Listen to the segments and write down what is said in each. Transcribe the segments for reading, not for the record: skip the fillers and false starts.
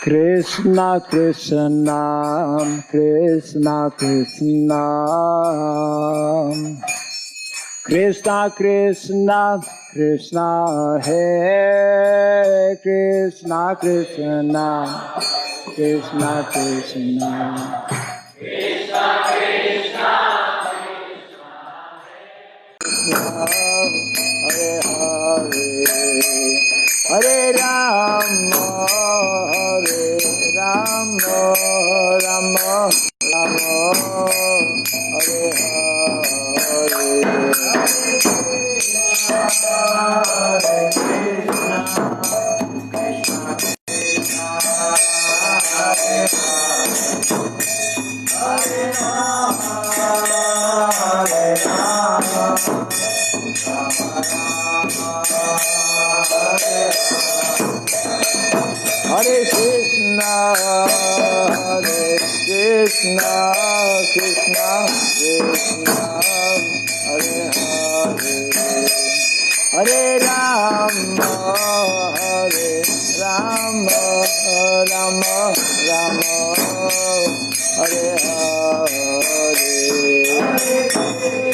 Krishna Krishna Krishna Krishna Krishna Krishna Krishna Hare Krishna Krishna Krishna Krishna Krishna Krishna Hare Hare Hare Rama Hare Rama Rama Rama Hare Hare Hare Krishna Krishna Krishna Hare Hare Rama Hare Rama Hare Krishna Krishna Krishna Hare Hare Hare Rama Hare Rama Rama Rama Hare Hare Hare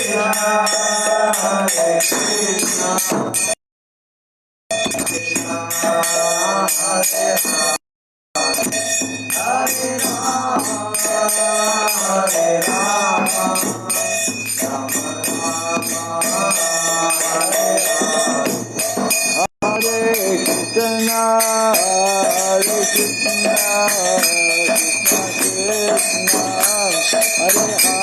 Krishna Krishna Hare Hare Rama Hare Rama Rama Rama Hare Hare Krishna Krishna Krishna Hare Hare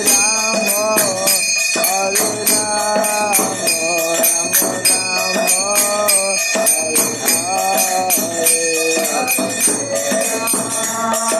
Hare Rama Hare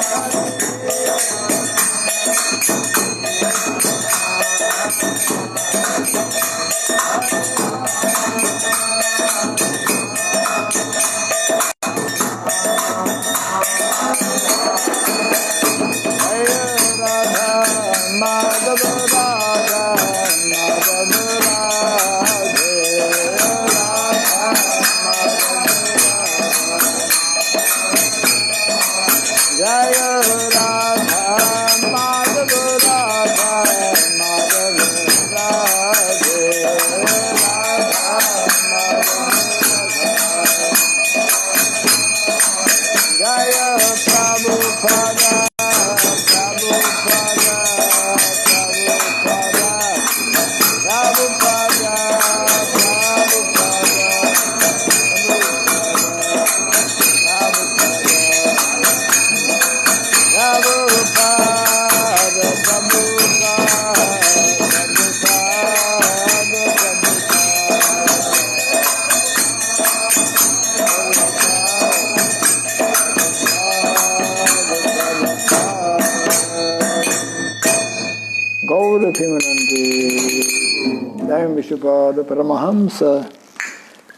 Rama Vishnupada Paramahamsa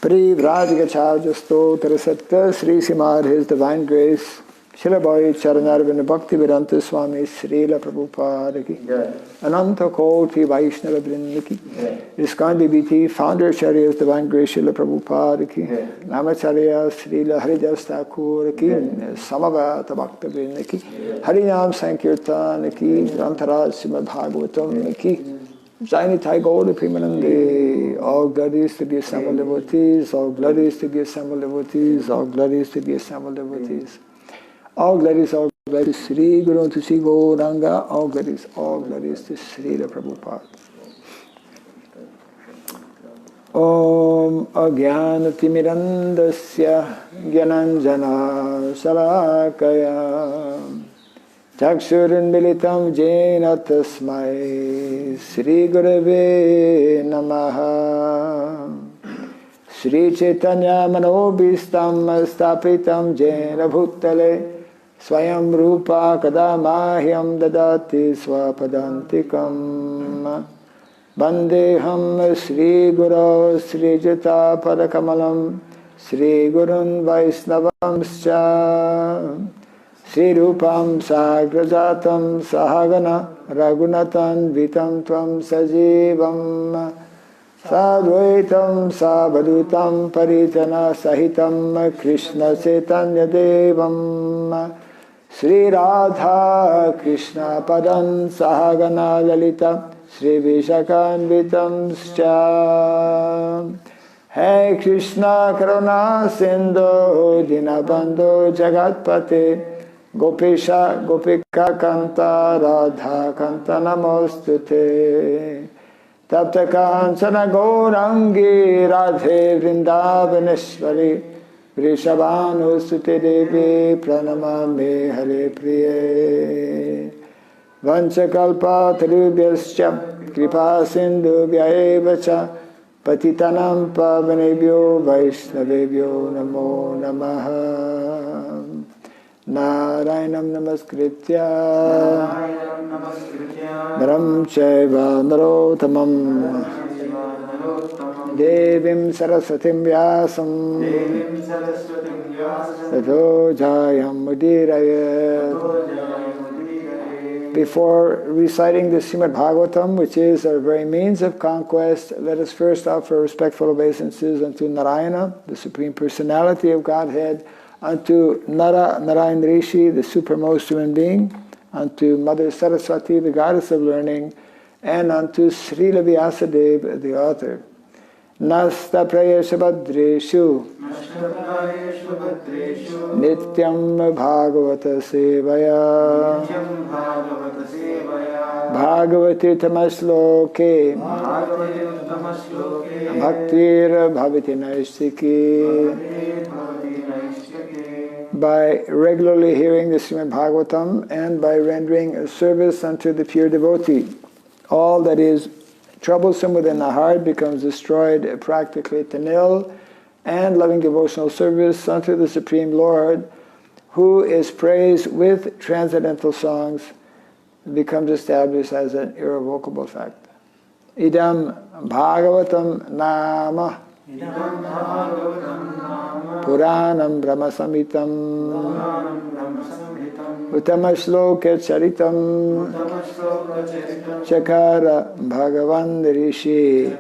Pri Vrajagacharya Stotra Satya Sri Srimad His Divine Grace Srila Bhai Charanarvin Bhakti Vedanta Swami Srila Prabhupada Ki Ananta Koti Vaishnava Vrinda Ki ISKCON DBT Founder Acharya's Divine Grace Srila Prabhupada Ki Namacharya Srila Haridas Thakur Ki Samavata Bhakta Vrinda Ki Harinam Sankirtan Ki Grantaraj Srimad Bhagavatam Ki Jainitai Gauri Primanandi, all glories to the assembled devotees, all glories to the assembled devotees, all glories to the assembled devotees. All glories to Sri Guru to Sri Gauranga, all glories to Sri Prabhupada. Om Ajnanatimirandasya Gyananjana Salakaya Chakshurinmilitam Jena Tasmai Sri Gurave Namaha Sri Chaitanya Manobhistam Stapitam Jena Bhutale Swayam Rupa Kadamahyam Dadati Swapadantikam Vandeham Sri Guru Sri Jata Padakamalam Sri Gurun Vaisnavamscha Sri Rupam Sagrajatam Sahagana Raghunatan Vitam Tvam Sajivam Sadvaitam Savadutam Parijana Sahitam Krishna Chaitanya Devam Sri Radha Krishna Padan Sahagana Lalita Sri Vishakanvitam Scha Hey Krishna Karuna Sindhu Dinabandhu Jagatpate Gopesha Gopika Kanta Radha Kanta Namostute Tapta Kancana Gaurangi Radhe Vrindavaneshwari Vrishabhanu Sute Devi Pranamame Hare Priye Vanchakalpa Tarubhyascha Kripa Sindhu Vyaevacha Patitanam Pavanebhyo Vaishnavebhyo Namo Namaha Narayanam Namaskritya Naram Chaiva Narottamam Devim Saraswatim Vyasam Tato Jayam Mudiraya. Before reciting the Srimad Bhagavatam, which is our very means of conquest, let us first offer respectful obeisances unto Narayana, the Supreme Personality of Godhead, unto Narayan Rishi, the supermost human being, unto Mother Saraswati, the goddess of learning, and unto Srila Vyasadeva, the author. Nasta prayesha badreshu Nityam Bhagavata Sevaya Bhagavati Tamasloke Bhaktir Bhavati Naistiki. By regularly hearing the Srimad Bhagavatam and by rendering a service unto the pure devotee, all that is troublesome within the heart becomes destroyed practically to nil, and loving devotional service unto the Supreme Lord, who is praised with transcendental songs, becomes established as an irrevocable fact. Idam Bhagavatam Nama Puranam Brahmasamitam Utamashloka Charitam Chakara Bhagavan Rishi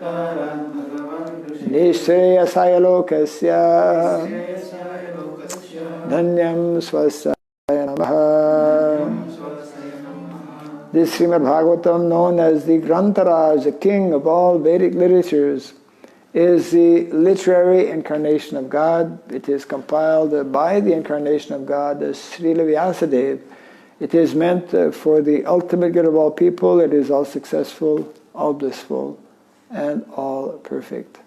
Nishreyasaya Lokasya Dhanyam Swasaya Namaha. This Srimad Bhagavatam, known as the Grantaraj, the king of all Vedic literatures, is the literary incarnation of God. It is compiled by the incarnation of God, as Srila Vyasadeva. It is meant for the ultimate good of all people. It is all successful, all blissful, and all perfect.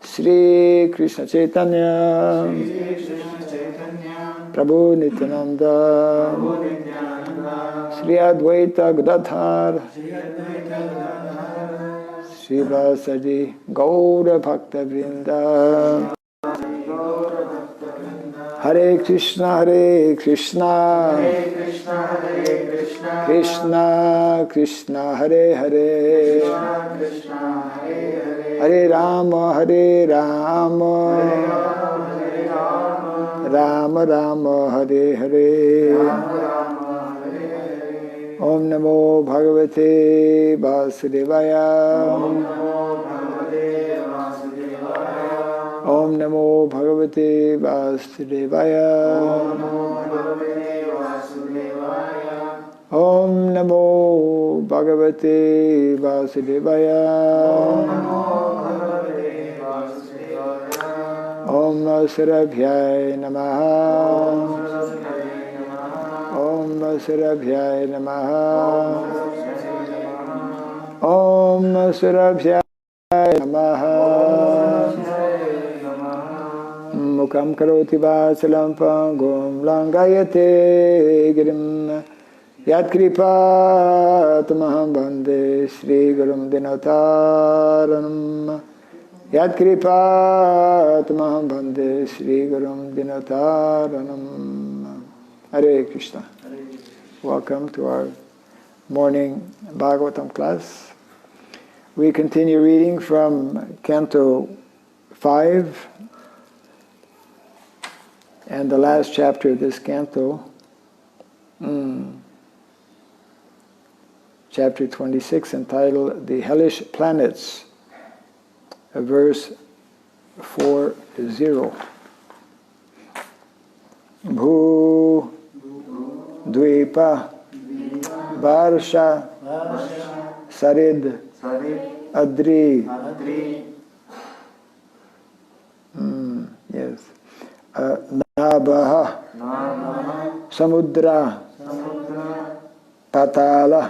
Sri Krishna Chaitanya, Prabhu Nityananda, Sri Advaita Gadadhar, Sri Vasadi Gaura Bhakta Vrinda. Hare Krishna, Krishna Krishna, Hare Hare, Hare Rama, Rama Rama, Hare Hare. Om Namo Bhagavate Vasudevaya. Om Namo Bhagavate Vasudevaya. Om Namo Bhagavate Vasudevaya. Om Surabhyaya Namaha. Om Surabhyaya Namaha. Om Surabhyaya Namaha. Mukam karoti vasalam pangum langayate girim yat kripa tamaham bande Shri Gurum Dinataranam. Yat kripa tamaham bande Shri Gurum Dinataranam. Hare Krishna. Welcome to our morning Bhagavatam class. We continue reading from Canto 5 and the last chapter of this canto, chapter 26, entitled The Hellish Planets verse 40. Bhu Dvipa Varsha Sarid Adri. Yes. Nabaha Samudra Patala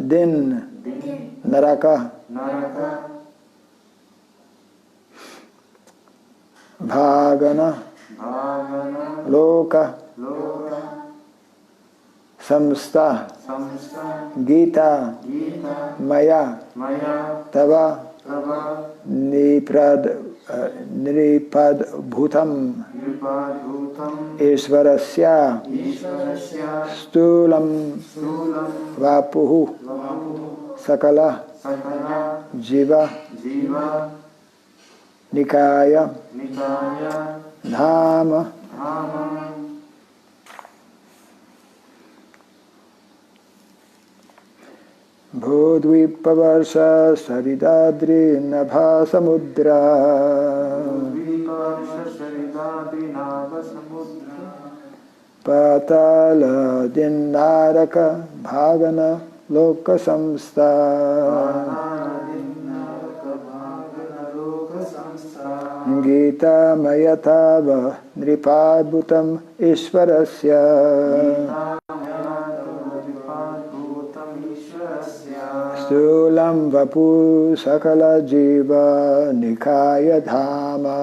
Din Naraka Bhagana Loka Samsta Gita Maya Tava Nipad Bhutam Ishvarasya Stulam Vapuhu Sakala Jiva Nikaya Dhama Bhodvipavarsa Saridadri Nabha Samudra Patala Dinaraka Bhagana Loka Samsta Gita Mayatava Nripadbhutam Ishvarasya Stulam Vapu Sakala Jiva Nikaya Dhama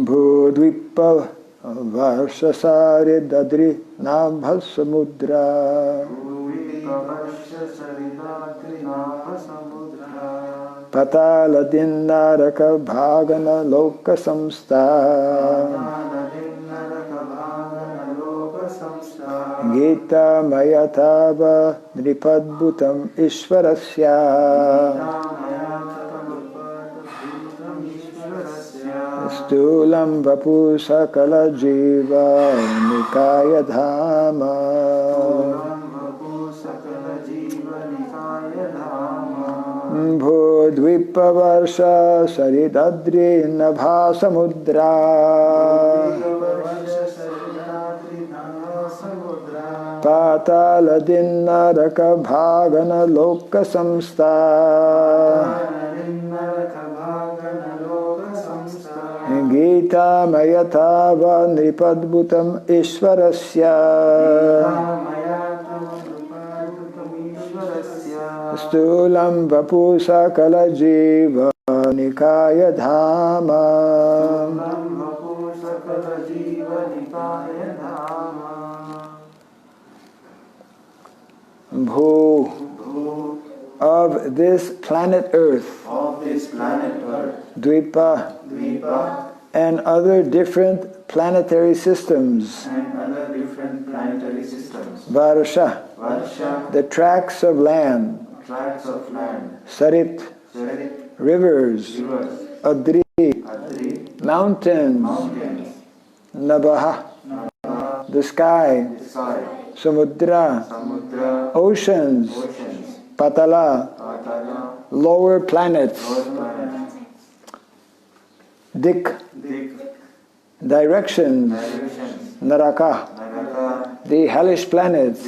Bhodvipa Varshasari Dadri Nabhasamudra Patala Dinaraka Bhagana Loka Samsta Gita Mayatava Nripadbhutam Ishvarasya Stulam Vapu Sakala Jiva Nikaya Dhama Bhodvipa Varsha Saridadri Nabha Samudra Patala Dinaraka Bhagana Loka Samsta Gita Mayatava Nripadbhutam Ishvarasya Stulam Vapu Sakala Jiva Nikaya Dhama Bhu of this planet Earth, Dvipa, and other different planetary systems, Varsha, the tracts of land, Sarit, rivers, Adri, mountains, Nabaha, the sky, Samudra, oceans, Patala, lower planets, Dik, directions, Naraka, the hellish planets,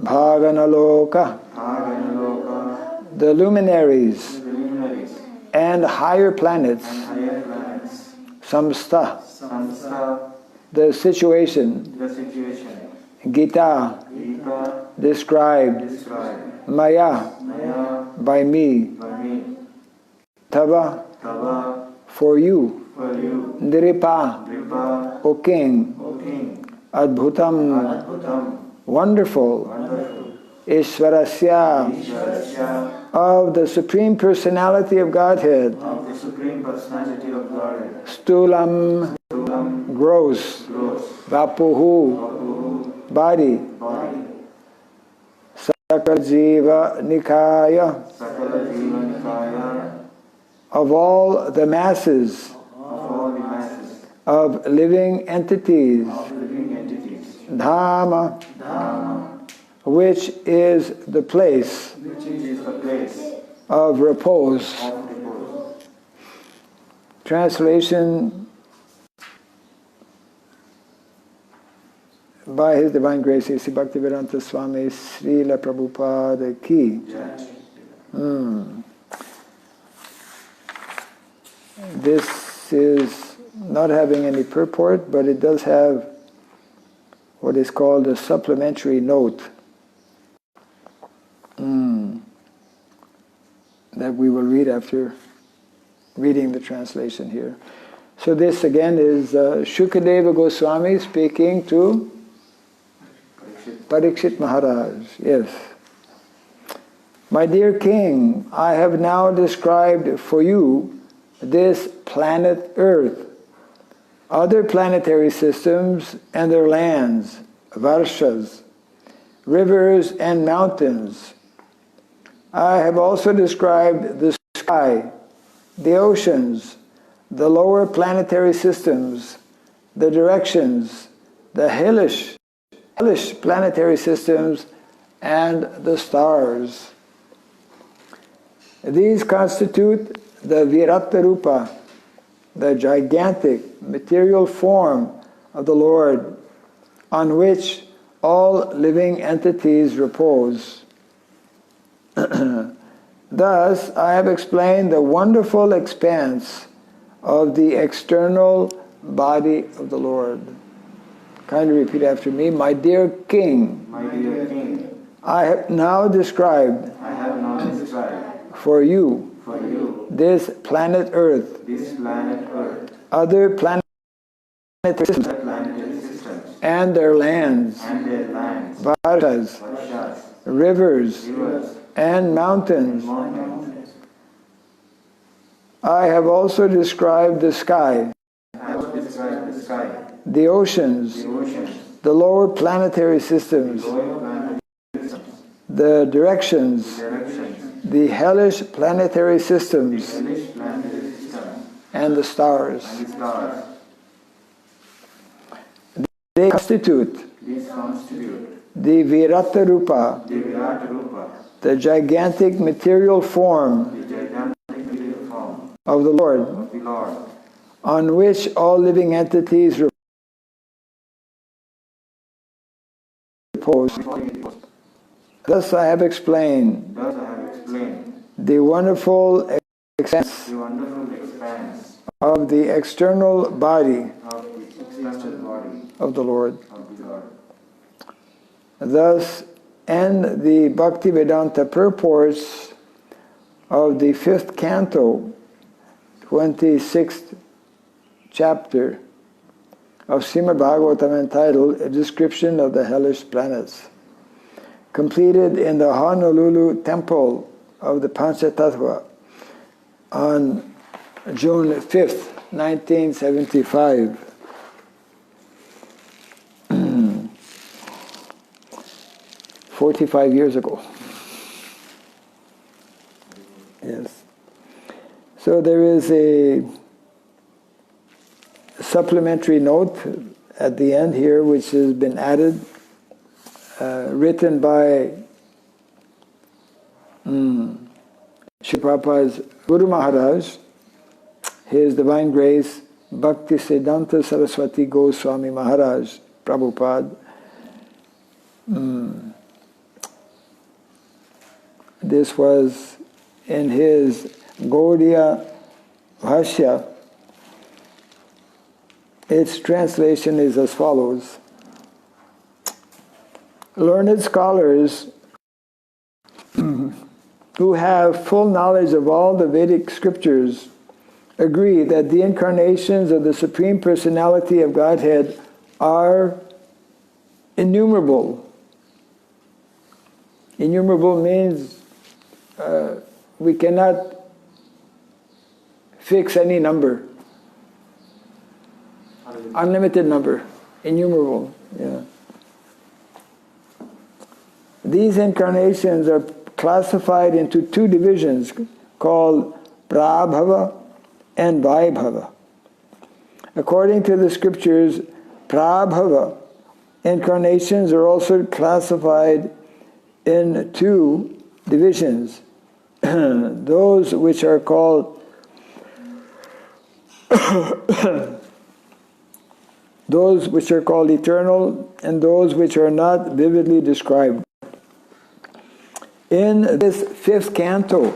Bhaganaloka, the luminaries, and higher planets, Samsta, the situation, Gita, described, Maya, by me, Tava, for you, Nripa, O King, Adbhutam, wonderful, Ishvarasya, of the Supreme Personality of Godhead, Stulam, gross, Vapuhu, body, Sakala Jiva Nikaya, of all the masses of living entities, Dhama, which is the place of repose. Translation by His Divine Grace, A.C. Bhaktivedanta Swami Srila Prabhupada Ki. This is not having any purport, but it does have what is called a supplementary note that we will read after reading the translation here. So this again is Shukadeva Goswami speaking to Parikshit Maharaj. Yes. My dear king, I have now described for you this planet Earth, other planetary systems and their lands, varshas, rivers and mountains. I have also described the sky, the oceans, the lower planetary systems, the directions, the hellish planetary systems, and the stars. These constitute the Virata Rupa, the gigantic material form of the Lord, on which all living entities repose. Thus, I have explained the wonderful expanse of the external body of the Lord. Kindly repeat after me. My dear king, I have now described for you this planet Earth, other planetary systems, and their lands, varshas, rivers, and mountains. I have also described the sky, the oceans, the lower planetary systems, the directions, the hellish planetary systems, and the stars. They constitute the Virata Rupa, the gigantic material form of the Lord, on which all living entities repose. Thus I have explained the wonderful expanse of the external body of the Lord. Thus end the Bhaktivedanta purports of the 5th canto, 26th chapter of Srimad Bhagavatam, entitled A Description of the Hellish Planets, completed in the Honolulu Temple of the Panchatattva on June 5th, 1975. 45 years ago. Yes. So there is a supplementary note at the end here, which has been added, written by Srila Prabhupada's Guru Maharaj, His Divine Grace, Bhakti Siddhanta Saraswati Goswami Maharaj, Prabhupada. This was in his Gaudiya Bhashya. Its translation is as follows. Learned scholars who have full knowledge of all the Vedic scriptures agree that the incarnations of the Supreme Personality of Godhead are innumerable. Innumerable means we cannot fix any number. Unlimited number. Innumerable. Yeah. These incarnations are classified into two divisions called Prabhava and Vaibhava. According to the scriptures, Prabhava incarnations are also classified in two divisions. Those which are called eternal, and those which are not vividly described. In this fifth canto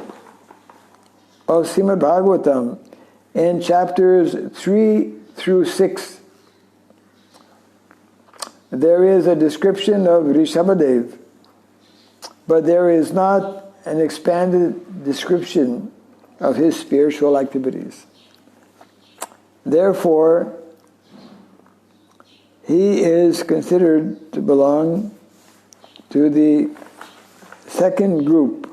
of Srimad Bhagavatam, in chapters 3 through 6, there is a description of Rishabhadev, but there is not an expanded description of his spiritual activities. Therefore, he is considered to belong to the second group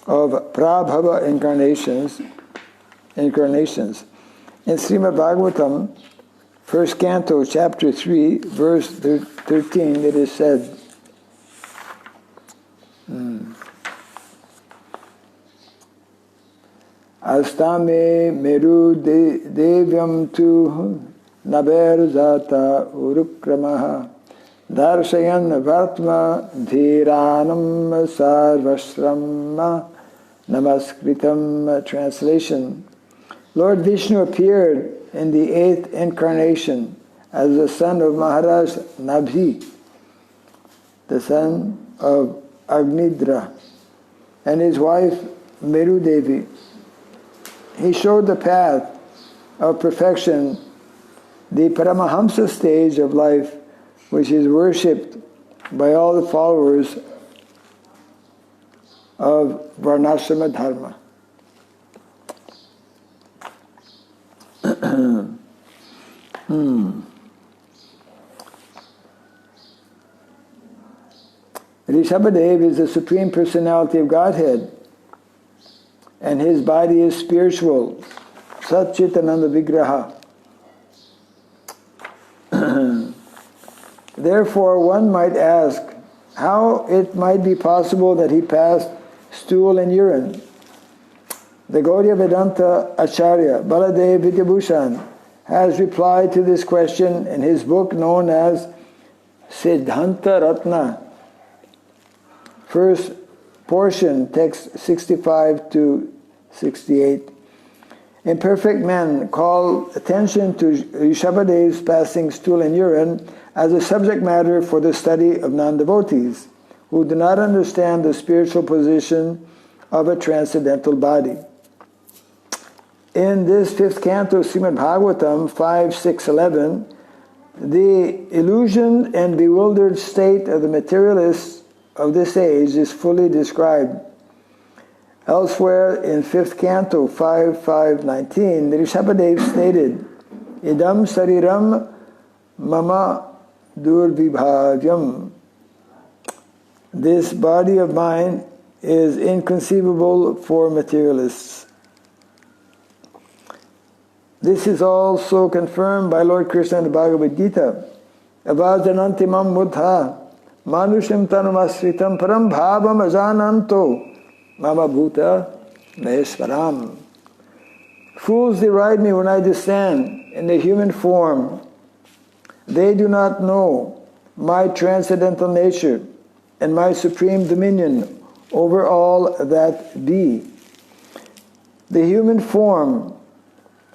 of Prabhava incarnations. In Srimad Bhagavatam, first canto, chapter 3, verse 13, it is said, Astame meru devyam tu naber zata urukramaha darshayan vartma dhiranam sarvasrama namaskritam. Translation. Lord Vishnu appeared in the 8th incarnation as the son of Maharaj Nabhi, the son of Agnidra, and his wife Meru Devi. He showed the path of perfection, the Paramahamsa stage of life, which is worshipped by all the followers of Varnasrama Dharma. Rishabhadev is the Supreme Personality of Godhead, and his body is spiritual, Sat Chitananda Vigraha. Therefore, one might ask how it might be possible that he passed stool and urine. The Gaudiya Vedanta Acharya, Baladev Vidyabhushan, has replied to this question in his book known as Siddhanta Ratna, first portion, text 65 to 68. Imperfect men call attention to Rishabhadev's passing stool and urine as a subject matter for the study of non-devotees who do not understand the spiritual position of a transcendental body. In this fifth canto of Srimad Bhagavatam 5, 6, 11, the illusioned and bewildered state of the materialists of this age is fully described. Elsewhere in 5th canto 5.5.19, Rishabhadev stated, Idam sariram mama durvibhavyam. This body of mine is inconceivable for materialists. This is also confirmed by Lord Krishna in the Bhagavad Gita. Avajanantimam buddha manushim tanumasritam param bhavam ajananto mama bhuta maheswaram. Fools deride me when I descend in the human form. They do not know my transcendental nature and my supreme dominion over all that be. The human form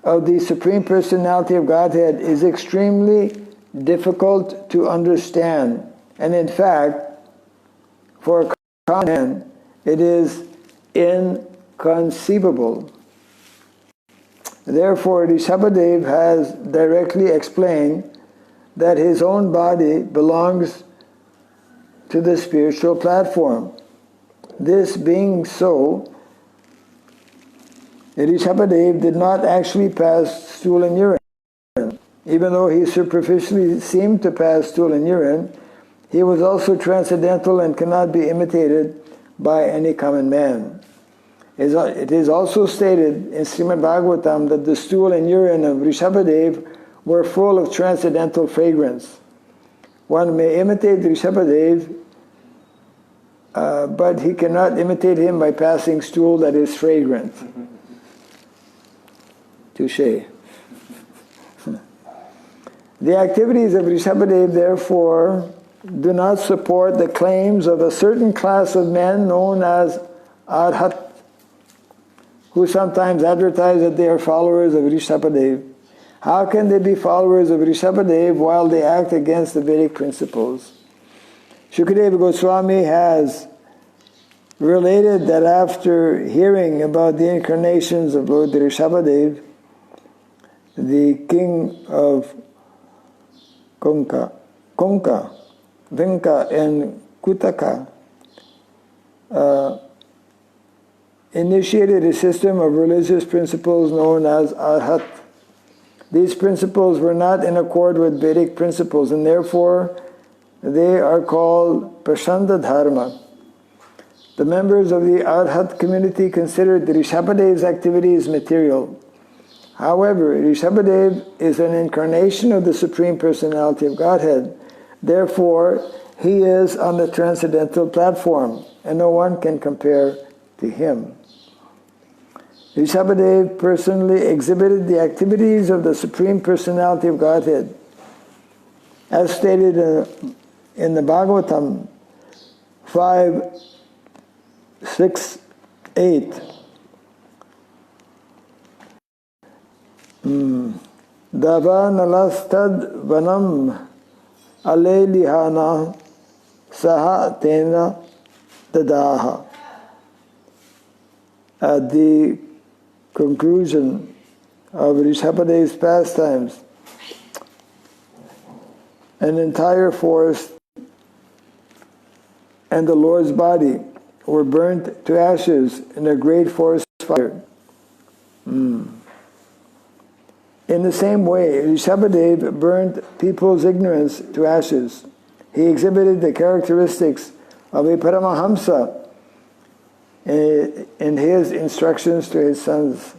of the Supreme Personality of Godhead is extremely difficult to understand, and in fact, for a common man, it is inconceivable. Therefore, Rishabhadev has directly explained that his own body belongs to the spiritual platform. This being so, Rishabhadev did not actually pass stool and urine. Even though he superficially seemed to pass stool and urine, he was also transcendental and cannot be imitated by any common man. It is also stated in Srimad Bhagavatam that the stool and urine of Rishabhadev were full of transcendental fragrance. One may imitate Rishabhadev, but he cannot imitate him by passing stool that is fragrant. Touché. The activities of Rishabhadev, therefore, do not support the claims of a certain class of men known as Arhat, who sometimes advertise that they are followers of Rishabhadev. How can they be followers of Rishabhadev while they act against the Vedic principles? Shukadeva Goswami has related that after hearing about the incarnations of Lord Rishabhadev, the king of Konka, Venka, and Kutaka, initiated a system of religious principles known as Arhat. These principles were not in accord with Vedic principles, and therefore they are called Prashanda Dharma. The members of the Arhat community considered Rishabhadev's activities material. However, Rishabhadev is an incarnation of the Supreme Personality of Godhead. Therefore, he is on the transcendental platform, and no one can compare to him. Rishabhadev personally exhibited the activities of the Supreme Personality of Godhead. As stated in the Bhagavatam 5:6-8, Davanalastad vanam alelihana saha tena dadaha. At the conclusion of Rishabhadev's pastimes, an entire forest and the Lord's body were burnt to ashes in a great forest fire. In the same way, Rishabhadev burnt people's ignorance to ashes. He exhibited the characteristics of a Paramahamsa in his instructions to his sons.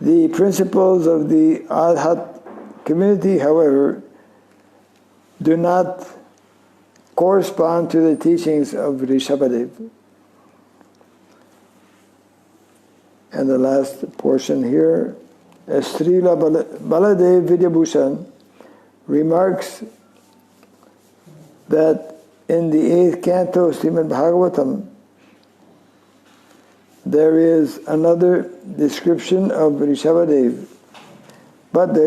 The principles of the Arhat community, however, do not correspond to the teachings of Rishabhadev. And the last portion here, Srila Baladev Vidyabhushan remarks that in the 8th canto of Srimad Bhagavatam, there is another description of Rishabhadev. But that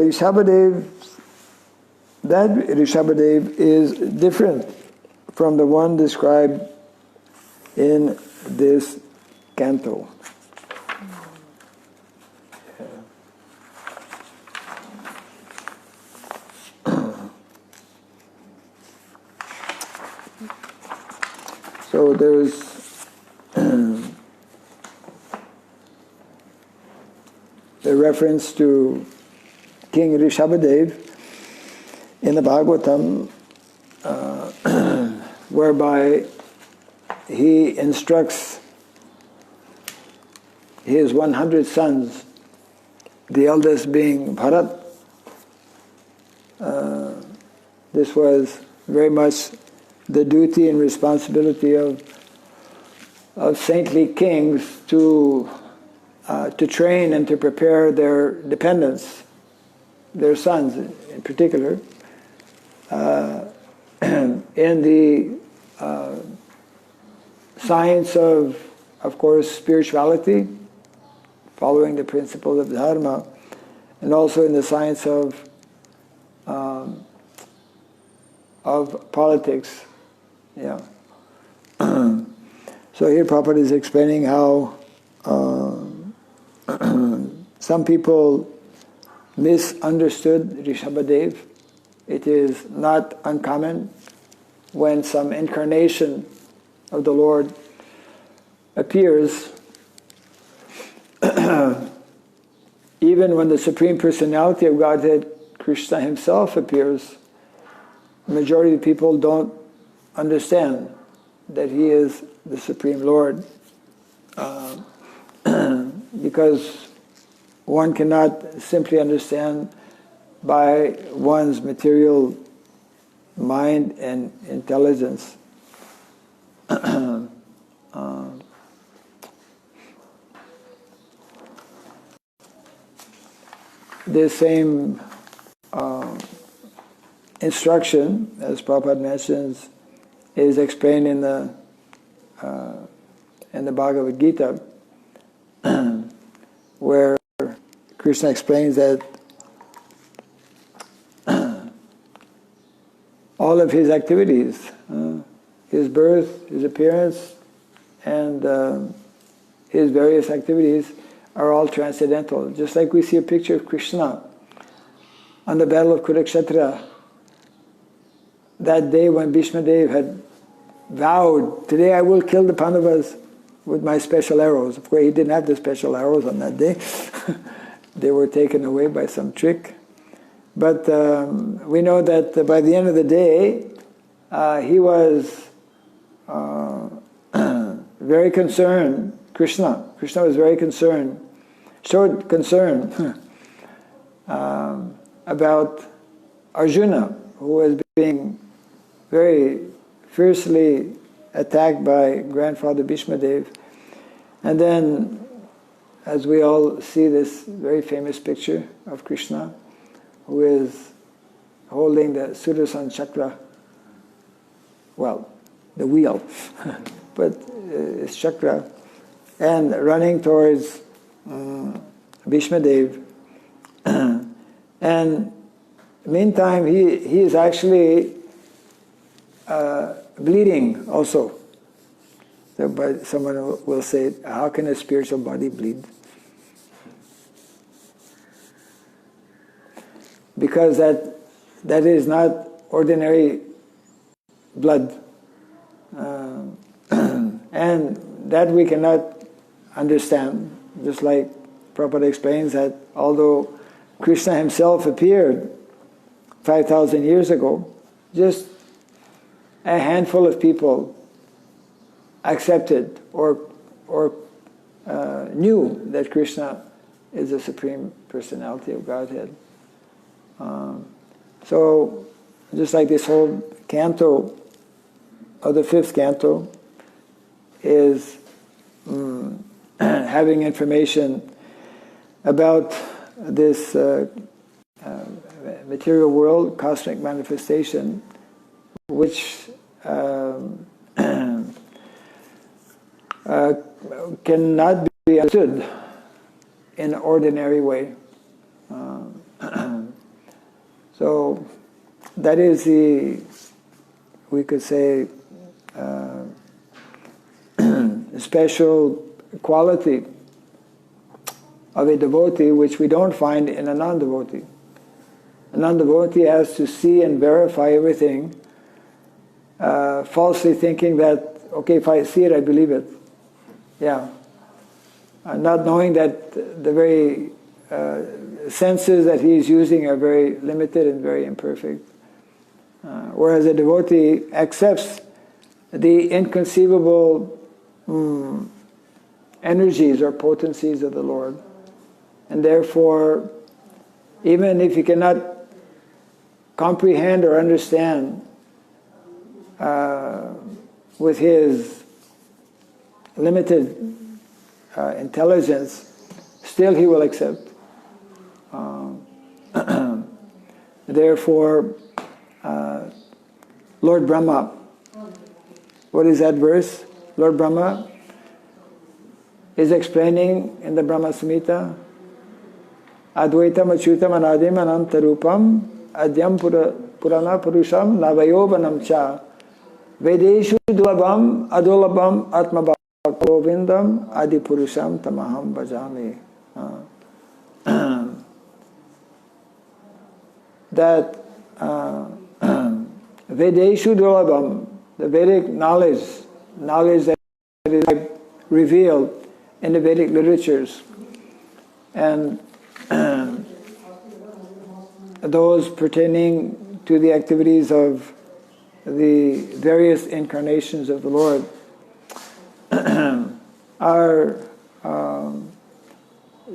Rishabhadev is different from the one described in this canto. So there's the reference to King Rishabhadev in the Bhagavatam, whereby he instructs his 100 sons, the eldest being Bharat. This was very much the duty and responsibility of saintly kings to train and to prepare their dependents, their sons in particular, in the science of course, spirituality, following the principles of Dharma, and also in the science of politics. Yeah. So here Prabhupada is explaining how some people misunderstood Rishabhadev. It is not uncommon when some incarnation of the Lord appears, even when the Supreme Personality of Godhead, Krishna himself, appears, the majority of people don't understand that he is the Supreme Lord, because one cannot simply understand by one's material mind and intelligence. This same instruction, as Prabhupada mentions, is explained in the Bhagavad Gita, where Krishna explains that all of his activities, his birth, his appearance, and his various activities are all transcendental. Just like we see a picture of Krishna on the battle of Kurukshetra, that day when Bhishma Dev had vowed, today I will kill the Pandavas with my special arrows. Of course, he didn't have the special arrows on that day. They were taken away by some trick. But we know that by the end of the day, he was very concerned. Krishna was very concerned, showed concern about Arjuna, who was being very fiercely attacked by grandfather Bhishma Dev. And then, as we all see this very famous picture of Krishna, who is holding the Sudarshan Chakra, well, the wheel, but it's Chakra, and running towards Bhishma Dev. And meantime, he is actually bleeding also. So, but someone will say, how can a spiritual body bleed? Because that is not ordinary blood. And that we cannot understand. Just like Prabhupada explains that although Krishna himself appeared 5,000 years ago, just a handful of people accepted or knew that Krishna is the Supreme Personality of Godhead. So, just like this whole canto, or the fifth canto, is having information about this material world, cosmic manifestation, which cannot be understood in an ordinary way. So that is the, we could say, special quality of a devotee which we don't find in a non-devotee. A non-devotee has to see and verify everything, falsely thinking that, okay, if I see it, I believe it. Yeah. Not knowing that the very senses that he is using are very limited and very imperfect. Whereas a devotee accepts the inconceivable energies or potencies of the Lord. And therefore, even if he cannot comprehend or understand with his limited intelligence, still he will accept. Therefore, Lord Brahma, what is that verse? Lord Brahma is explaining in the Brahma Samhita, Advaitam Achyutam Anadim Anantarupam Adyam Purana Purusham Navayovanam Cha Vedeshu Dulabam Adulabam Atmabhavindam Adi Purusham Tamaham Bhajami. That Vedeshu Dulabam, the Vedic knowledge that is revealed in the Vedic literatures, and those pertaining to the activities of the various incarnations of the Lord are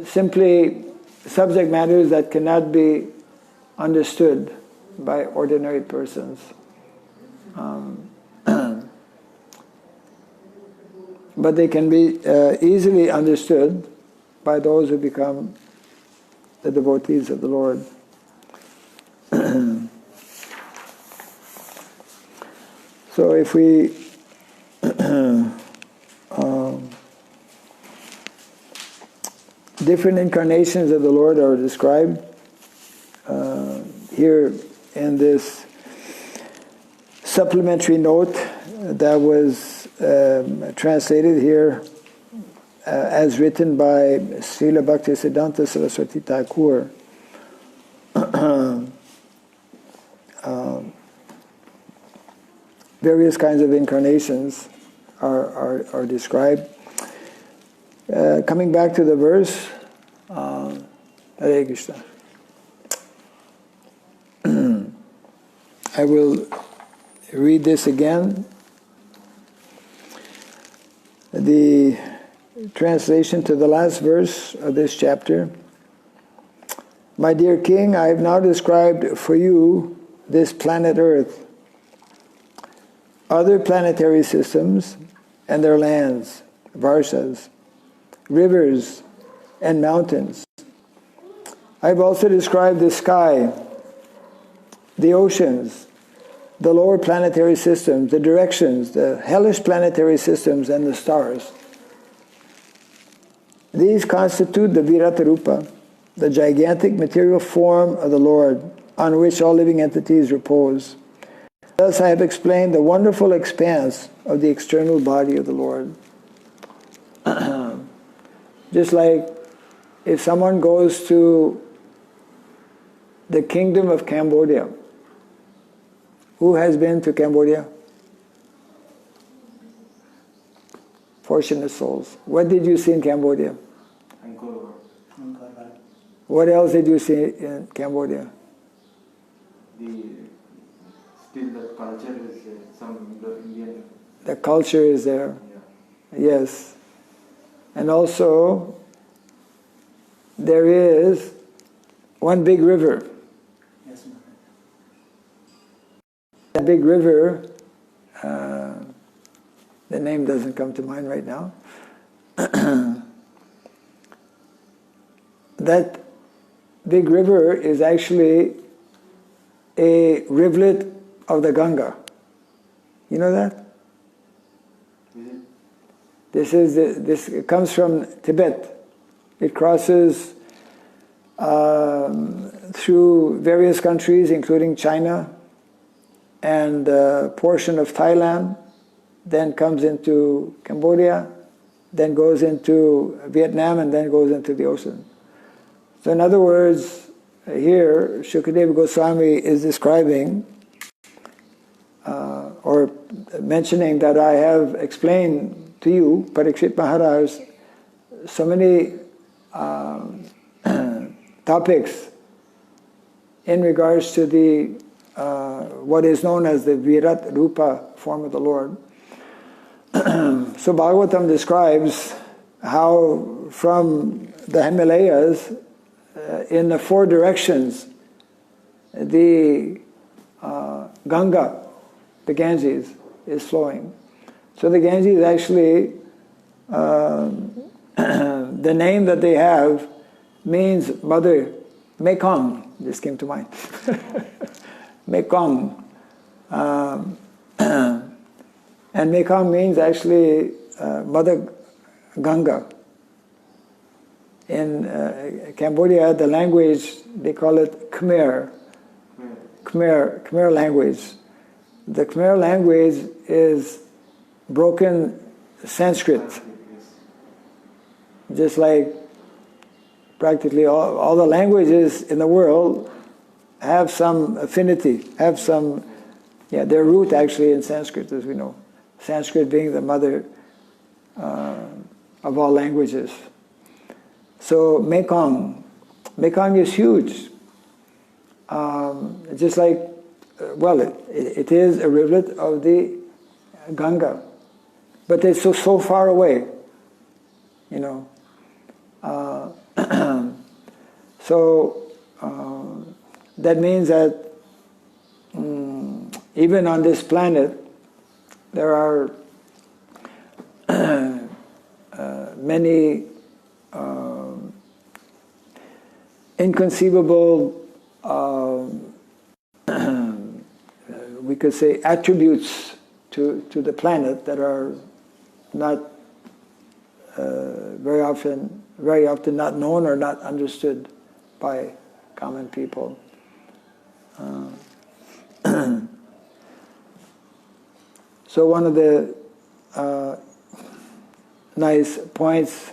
simply subject matters that cannot be understood by ordinary persons. But they can be easily understood by those who become the devotees of the Lord. So if we different incarnations of the Lord are described here in this supplementary note that was translated here as written by Srila Bhaktisiddhanta Saraswati Thakur. Various kinds of incarnations are described. Coming back to the verse, Hare Krishna. I will read this again. The translation to the last verse of this chapter. My dear King, I have now described for you this planet Earth, other planetary systems and their lands, varshas, rivers, and mountains. I have also described the sky, the oceans, the lower planetary systems, the directions, the hellish planetary systems, and the stars. These constitute the Virata Rupa, the gigantic material form of the Lord, on which all living entities repose. Thus I have explained the wonderful expanse of the external body of the Lord. Just like if someone goes to the kingdom of Cambodia. Who has been to Cambodia? Fortunate souls. What did you see in Cambodia? What else did you see in Cambodia? Still the culture is some Indian. The culture is there. Yeah. Yes. And also, there is one big river. Yes, ma'am. That big river, the name doesn't come to mind right now. That big river is actually a rivulet of the Ganga. You know that? Mm-hmm. This comes from Tibet. It crosses through various countries, including China and a portion of Thailand, then comes into Cambodia, then goes into Vietnam, and then goes into the ocean. So in other words, here Shukadeva Goswami is describing or mentioning that I have explained to you, Parikshit Maharaj, so many topics in regards to the what is known as the Virat Rupa form of the Lord. So Bhagavatam describes how from the Himalayas in the four directions the Ganga, the Ganges, is flowing. So the Ganges actually, the name that they have means mother. Mekong just came to mind. Mekong. And Mekong means actually Mother Ganga. In Cambodia, the language, they call it Khmer. Khmer language. The Khmer language is broken Sanskrit. Just like practically all the languages in the world have some affinity, have some, their root actually in Sanskrit, as we know. Sanskrit being the mother of all languages. So Mekong is huge. Just like, it is a rivulet of the Ganga, but it's so far away, So that means that even on this planet, there are many inconceivable, we could say, attributes to the planet that are not very often not known or not understood by common people. So one of the nice points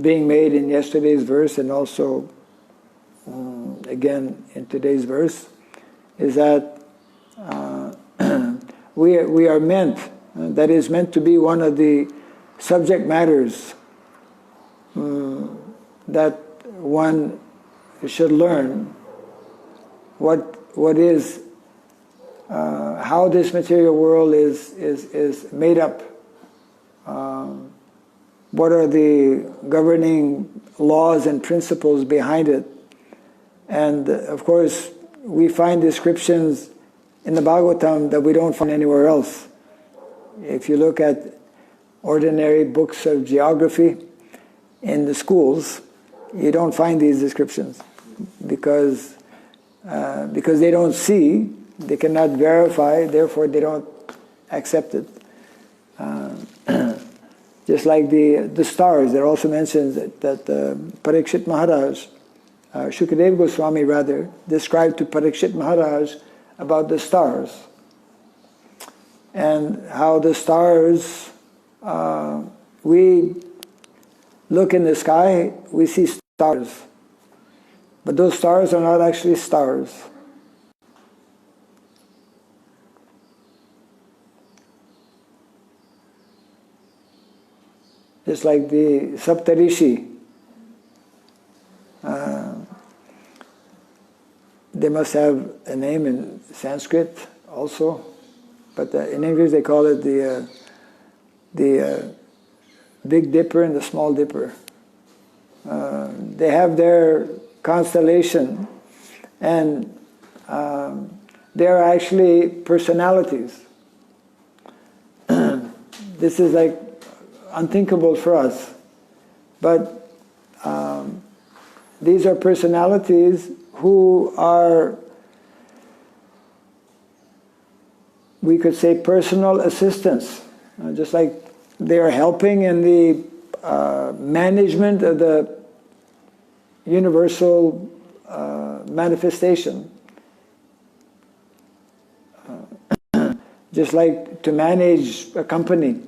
being made in yesterday's verse and also again in today's verse is that we are meant, that is meant to be one of the subject matters that one should learn what is how this material world is made up. What are the governing laws and principles behind it? And of course, we find descriptions in the Bhagavatam that we don't find anywhere else. If you look at ordinary books of geography in the schools, you don't find these descriptions because they don't see, they cannot verify, therefore they don't accept it. Just like the stars, it also mentions that Parikshit Maharaj, Shukadeva Goswami rather, described to Parikshit Maharaj about the stars and how the stars, we look in the sky, we see stars, but those stars are not actually stars. Just like the Saptarishi, they must have a name in Sanskrit also, but in English they call it the Big Dipper and the Small Dipper. They have their constellation, and they are actually personalities. This is like unthinkable for us, but these are personalities who are, we could say, personal assistants, just like they are helping in the management of the universal manifestation. Just like to manage a company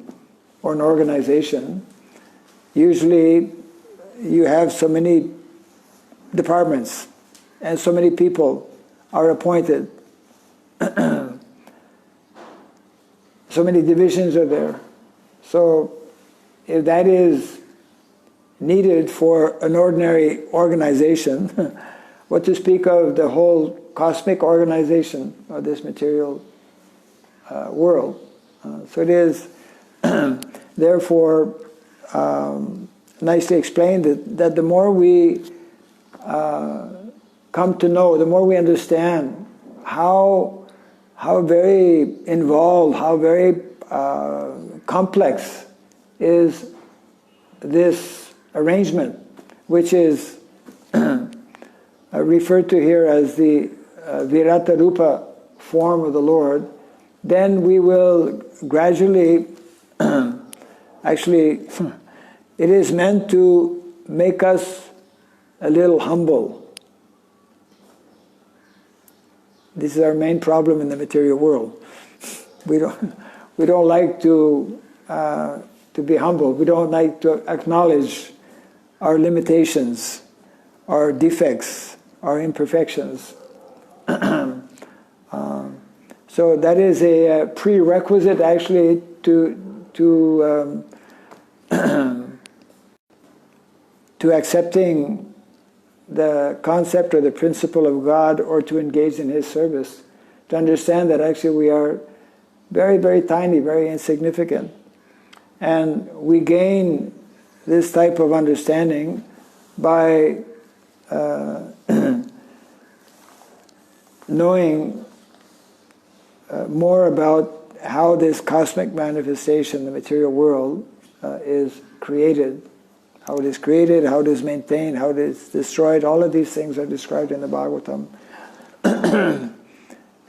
or an organization, usually you have so many departments and so many people are appointed. So many divisions are there. So if that is needed for an ordinary organization, what to speak of the whole cosmic organization of this material world. So it is therefore nicely explained that the more we come to know, the more we understand how very involved, how very complex is this arrangement, which is referred to here as the Virata Rupa form of the Lord, then we will gradually, actually, it is meant to make us a little humble. This is our main problem in the material world. We don't like to be humble. We don't like to acknowledge our limitations, our defects, our imperfections. So that is a prerequisite, actually, to accepting the concept or the principle of God, or to engage in His service, to understand that actually we are very, very tiny, very insignificant. And we gain this type of understanding by knowing more about how this cosmic manifestation, the material world, is created. How it is created, how it is maintained, how it is destroyed. All of these things are described in the Bhagavatam.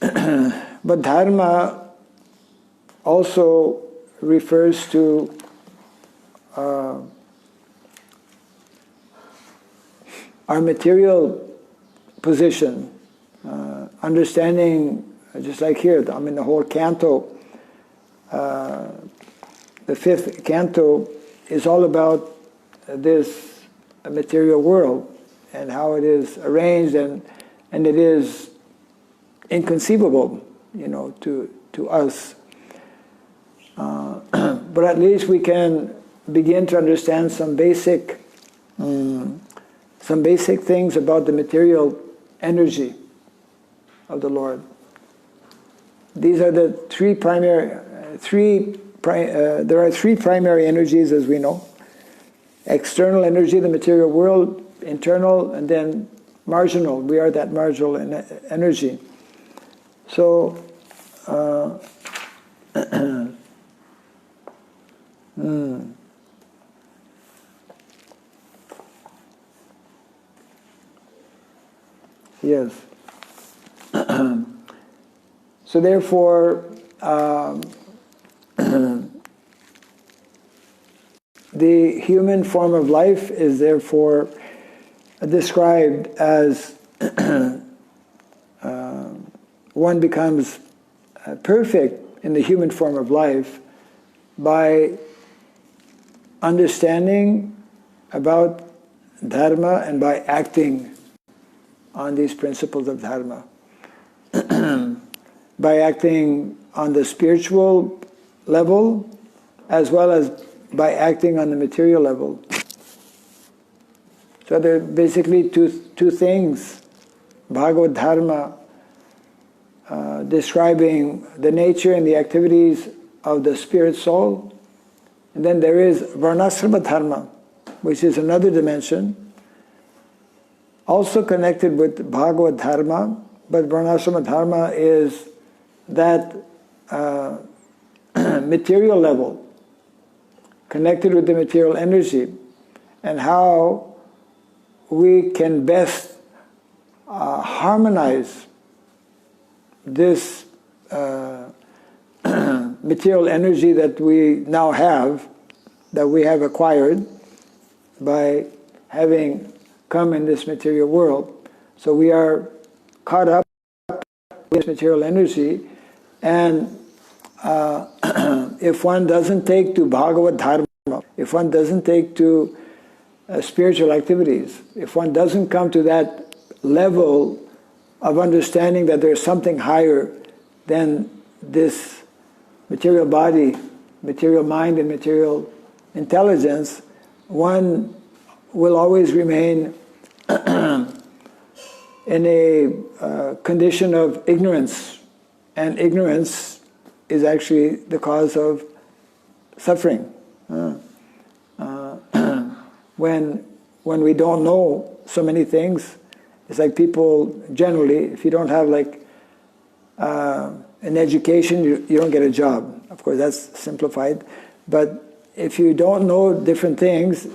But dharma also refers to our material position, understanding, just like here, I mean the whole canto, the fifth canto is all about this material world and how it is arranged, and it is inconceivable, to us. But at least we can begin to understand some basic things about the material energy of the Lord. These are the there are three primary energies, as we know. External energy, the material world; internal; and then marginal. We are that marginal energy. So, yes. So therefore, the human form of life is therefore described as one becomes perfect in the human form of life by understanding about dharma and by acting on these principles of dharma. By acting on the spiritual level as well as by acting on the material level. So there are basically two things. Bhagavad Dharma describing the nature and the activities of the spirit soul. And then there is Varnasrama Dharma, which is another dimension, also connected with Bhagavad Dharma, but Varnasrama Dharma is that material level, connected with the material energy, and how we can best harmonize this material energy that we now have, that we have acquired by having come in this material world. So we are caught up with this material energy, and if one doesn't take to Bhagavad Dharma, if one doesn't take to spiritual activities, if one doesn't come to that level of understanding that there's something higher than this material body, material mind, and material intelligence, one will always remain in a condition of ignorance. And ignorance is actually the cause of suffering. When we don't know so many things, it's like people generally, if you don't have like an education, you don't get a job. Of course, that's simplified. But if you don't know different things,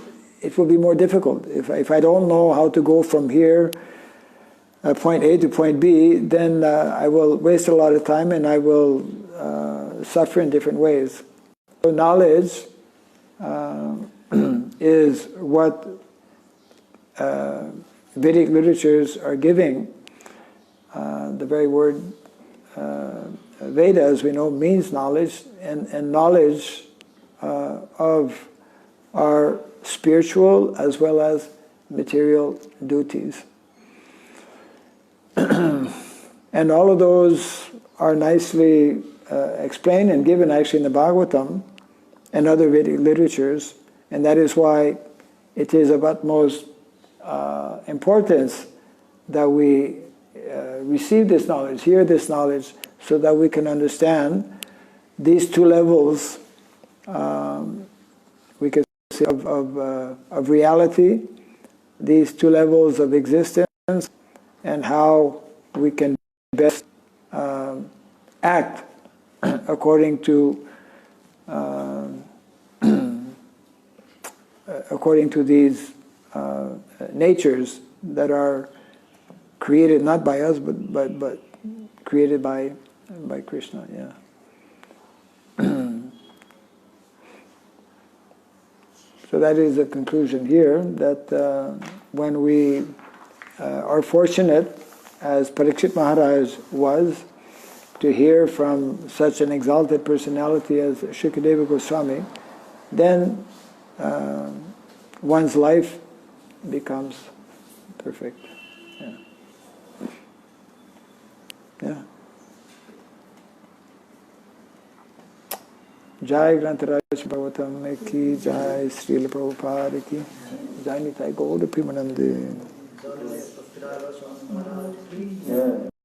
it will be more difficult. If I don't know how to go from here, point A to point B, then I will waste a lot of time and I will suffer in different ways. So knowledge is what Vedic literatures are giving. The very word Veda, as we know, means knowledge, and knowledge of our spiritual as well as material duties. And all of those are nicely explained and given actually in the Bhagavatam and other Vedic literatures, and that is why it is of utmost importance that we receive this knowledge, hear this knowledge, so that we can understand these two levels, we could say, of reality, these two levels of existence, and how we can best act according to these natures that are created not by us but created by Krishna. Yeah. So that is the conclusion here, that when we are fortunate, as Parikshit Maharaj was, to hear from such an exalted personality as Shukadeva Goswami, then one's life becomes perfect. Yeah. Yeah. Jai Grantaraj Bhagavatam ki Jai Srila Prabhupada ki Jai Nitai Gaura Primanande.